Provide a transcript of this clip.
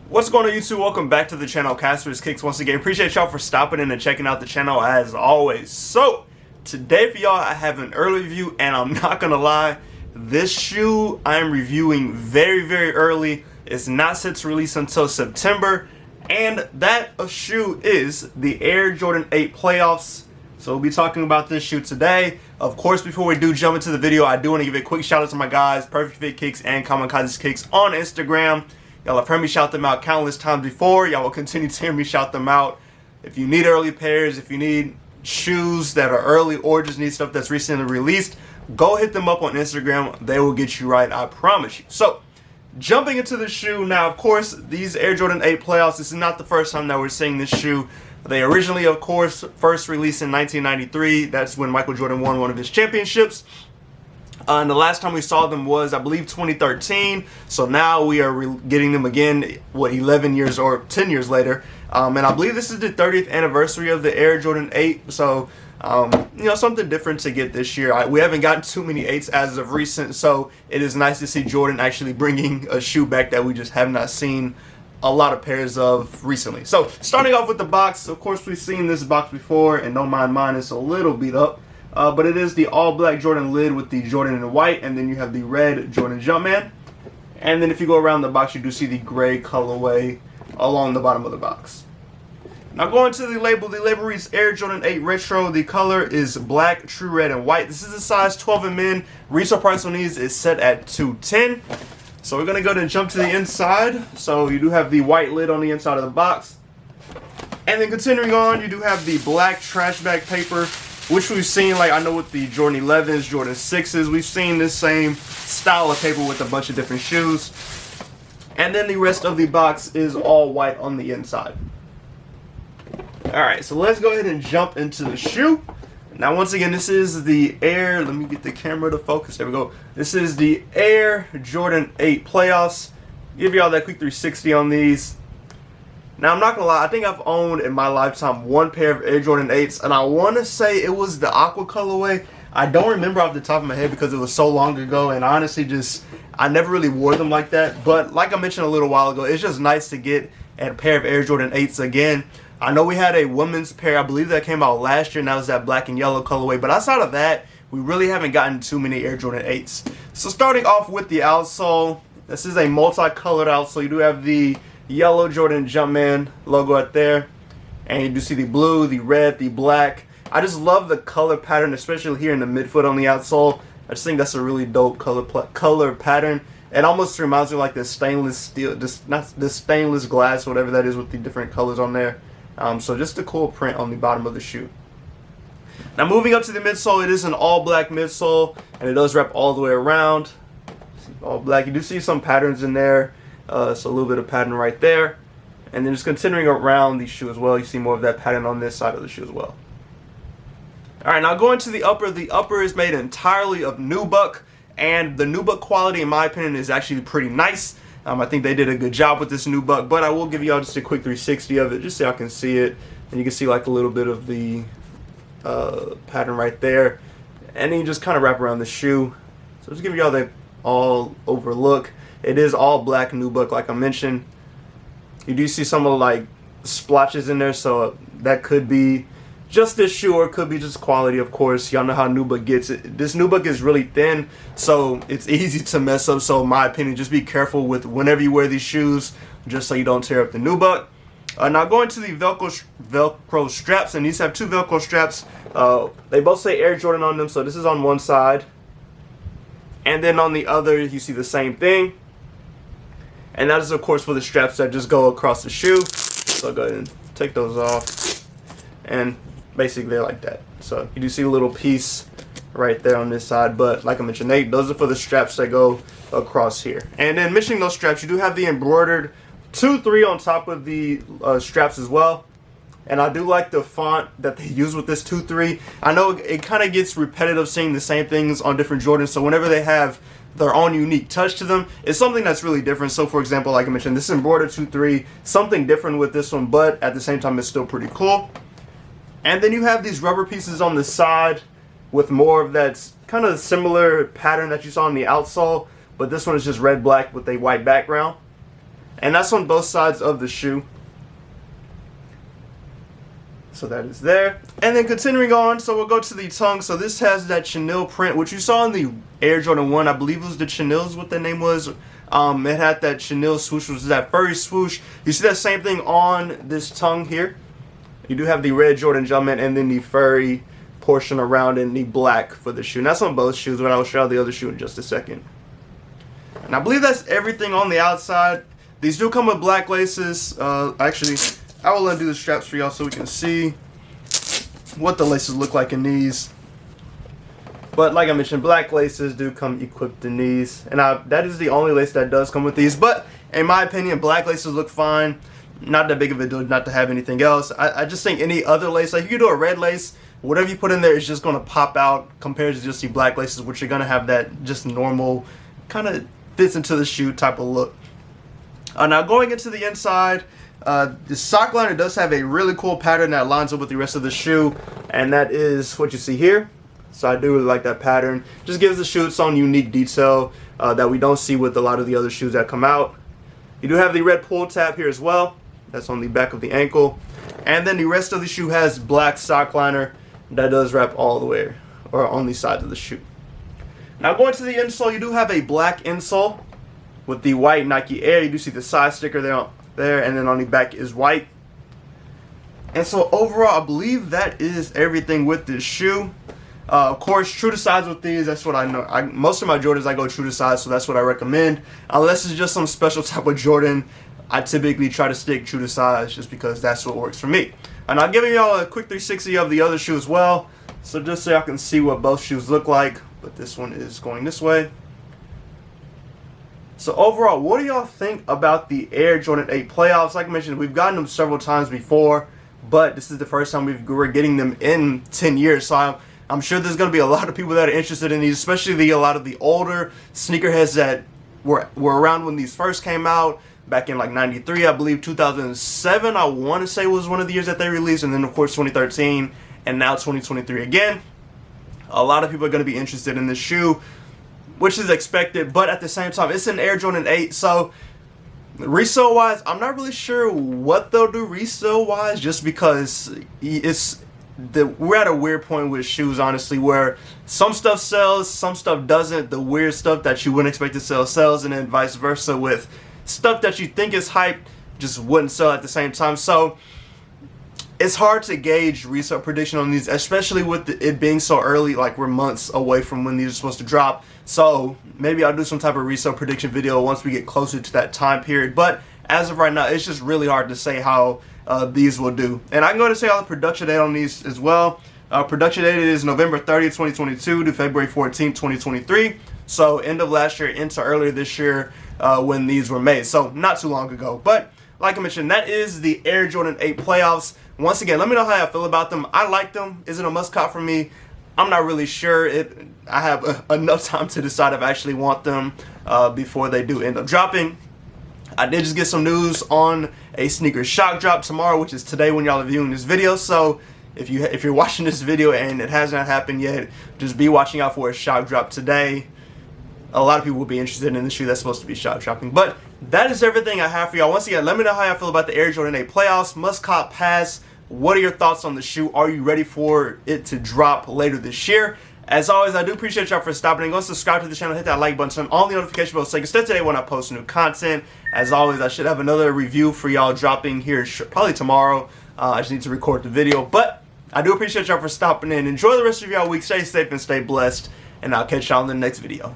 What's going on YouTube? Welcome back to the channel, Casper's Kicks once again. Appreciate y'all for stopping in and checking out the channel as always. So, today for y'all, I have an early review, and I'm not gonna lie, this shoe I am reviewing very early. It's not set to release until September, and that shoe is the Air Jordan 8 Playoffs. So we'll be talking about this shoe today. Of course, before we do jump into the video, I do want to give a quick shout out to my guys, Perfect Fit Kicks and Kamikaze Kicks on Instagram. Y'all have heard me shout them out countless times before. Y'all will continue to hear me shout them out. If you need early pairs, if you need shoes that are early or just need stuff that's recently released, go hit them up on Instagram. They will get you right, I promise you. So, jumping into the shoe, now of course, these Air Jordan 8 Playoffs, this is not the first time that we're seeing this shoe. They originally, of course, first released in 1993. That's when Michael Jordan won one of his championships. And the last time we saw them was, I believe, 2013. So now we are getting them again, what, 11 years or 10 years later. And I believe this is the 30th anniversary of the Air Jordan 8. So, you know, something different to get this year. We haven't gotten too many 8s as of recent. So it is nice to see Jordan actually bringing a shoe back that we just have not seen a lot of pairs of recently. So starting off with the box, of course, we've seen this box before. And don't mind mine, it's a little beat up. But it is the all-black Jordan lid with the Jordan in white, and then you have the red Jordan Jumpman. And then if you go around the box, you do see the gray colorway along the bottom of the box. Now going to the label reads Air Jordan 8 Retro. The color is black, true red, and white. This is a size 12 in men. Retail price on these is set at $210. So we're going to go ahead and jump to the inside. So you do have the white lid on the inside of the box. And then continuing on, you do have the black trash bag paper, which we've seen, like I know with the Jordan 11s, Jordan 6s, we've seen this same style of paper with a bunch of different shoes. And then the rest of the box is all white on the inside. Alright, so let's go ahead and jump into the shoe. Now once again, this is the Air, let me get the camera to focus, there we go. This is the Air Jordan 8 Playoffs. Give y'all that quick 360 on these. Now, I'm not going to lie, I think I've owned in my lifetime one pair of Air Jordan 8s, and I want to say it was the aqua colorway. I don't remember off the top of my head because it was so long ago, and honestly I never really wore them like that. But like I mentioned a little while ago, it's just nice to get a pair of Air Jordan 8s again. I know we had a women's pair, I believe that came out last year, and that was that black and yellow colorway. But outside of that, we really haven't gotten too many Air Jordan 8s. So starting off with the outsole, this is a multicolored outsole. You do have the yellow Jordan Jumpman logo right there, and you do see the blue, the red, the black. I just love the color pattern, especially here in the midfoot on the outsole. I just think that's a really dope color pattern. It almost reminds me of like this stainless steel, not this stainless glass, whatever that is, with the different colors on there. So just a cool print on the bottom of the shoe. Now moving up to the midsole, it is an all black midsole, and it does wrap all the way around. All black. You do see some patterns in there. So a little bit of pattern right there, and then just continuing around the shoe as well, you see more of that pattern on this side of the shoe as well. Alright, now going to the upper is made entirely of nubuck, and the nubuck quality in my opinion is actually pretty nice. I think they did a good job with this nubuck, but I will give y'all just a quick 360 of it just so y'all can see it, and you can see like a little bit of the pattern right there, and then you just kind of wrap around the shoe. So just give y'all the all over look. It is all black nubuck, like I mentioned. You do see some of like splotches in there, so that could be just this shoe, or it could be just quality, of course. Y'all know how nubuck gets it. This nubuck is really thin, so it's easy to mess up. So in my opinion, just be careful with whenever you wear these shoes, just so you don't tear up the nubuck. Now going to the Velcro straps, and these have two Velcro straps. They both say Air Jordan on them, so this is on one side. And then on the other, you see the same thing. And that is, of course, for the straps that just go across the shoe. So go ahead and take those off. And basically, they're like that. So you do see a little piece right there on this side. But like I mentioned, those are for the straps that go across here. And then mentioning those straps, you do have the embroidered 2-3 on top of the straps as well. And I do like the font that they use with this 2-3. I know it kind of gets repetitive seeing the same things on different Jordans. So whenever they have their own unique touch to them, it's something that's really different. So for example, like I mentioned, this embroidered 2-3, something different with this one, but at the same time it's still pretty cool. And then you have these rubber pieces on the side with more of that kind of similar pattern that you saw on the outsole, but this one is just red black with a white background. And that's on both sides of the shoe. So that is there. And then continuing on, so we'll go to the tongue. So this has that chenille print, which you saw in the Air Jordan 1. I believe it was the chenilles, what the name was. It had that chenille swoosh, which is that furry swoosh. You see that same thing on this tongue here. You do have the red Jordan Jumpman and then the furry portion around in the black for the shoe. And that's on both shoes, but I will show you the other shoe in just a second. And I believe that's everything on the outside. These do come with black laces. Actually, I will undo the straps for y'all so we can see what the laces look like in these. But like I mentioned, black laces do come equipped in these. And that is the only lace that does come with these. But in my opinion, black laces look fine. Not that big of a deal not to have anything else. I just think any other lace, like you can do a red lace, whatever you put in there is just going to pop out compared to just the black laces, which are going to have that just normal, kind of fits into the shoe type of look. Now going into the inside, the sock liner does have a really cool pattern that lines up with the rest of the shoe, and that is what you see here. So I do really like that pattern. Just gives the shoe its own unique detail that we don't see with a lot of the other shoes that come out. You do have the red pull tab here as well. That's on the back of the ankle. And then the rest of the shoe has black sock liner that does wrap all the way or on the sides of the shoe. Now going to the insole, you do have a black insole with the white Nike Air. You do see the side sticker there, and then on the back is white. And so overall, I believe that is everything with this shoe. Of course, true to size with these, that's what I know. Most of my Jordans, I go true to size, so that's what I recommend. Unless it's just some special type of Jordan, I typically try to stick true to size just because that's what works for me. And I'm giving y'all a quick 360 of the other shoe as well, so just so y'all can see what both shoes look like. But this one is going this way. So overall, what do y'all think about the Air Jordan 8 playoffs? Like I mentioned, we've gotten them several times before, but this is the first time we're getting them in 10 years. So I'm sure there's going to be a lot of people that are interested in these, especially a lot of the older sneakerheads that were around when these first came out, back in like 93, I believe 2007, I want to say was one of the years that they released, and then of course 2013, and now 2023 again. A lot of people are going to be interested in this shoe, which is expected, but at the same time, it's an Air Jordan 8, so resale wise, I'm not really sure what they'll do resale wise, just because we're at a weird point with shoes, honestly, where some stuff sells, some stuff doesn't. The weird stuff that you wouldn't expect to sell sells, and then vice versa with stuff that you think is hyped just wouldn't sell at the same time. So it's hard to gauge resale prediction on these, especially with it being so early, like we're months away from when these are supposed to drop. So maybe I'll do some type of resale prediction video once we get closer to that time period. But as of right now, it's just really hard to say how these will do. And I can go to say all the production date on these as well. Production date is November 30th, 2022 to February 14th, 2023. So end of last year into earlier this year when these were made. So not too long ago. But like I mentioned, that is the Air Jordan 8 playoffs. Once again, let me know how I feel about them. I like them. Is it a must-cop for me? I'm not really sure. I have enough time to decide if I actually want them before they do end up dropping. I did just get some news on a sneaker shock drop tomorrow, which is today when y'all are viewing this video. So if you're watching this video and it has not happened yet, just be watching out for a shock drop today. A lot of people will be interested in the shoe that's supposed to be shock dropping. But that is everything I have for y'all. Once again, let me know how y'all feel about the Air Jordan 8 playoffs. Must cop pass. What are your thoughts on the shoe? Are you ready for it to drop later this year? As always, I do appreciate y'all for stopping and go subscribe to the channel, hit that like button, turn on the notification bell so you can stay today when I post new content. As always, I should have another review for y'all dropping here probably tomorrow. I just need to record the video. But I do appreciate y'all for stopping in. Enjoy the rest of y'all week. Stay safe and stay blessed. And I'll catch y'all in the next video.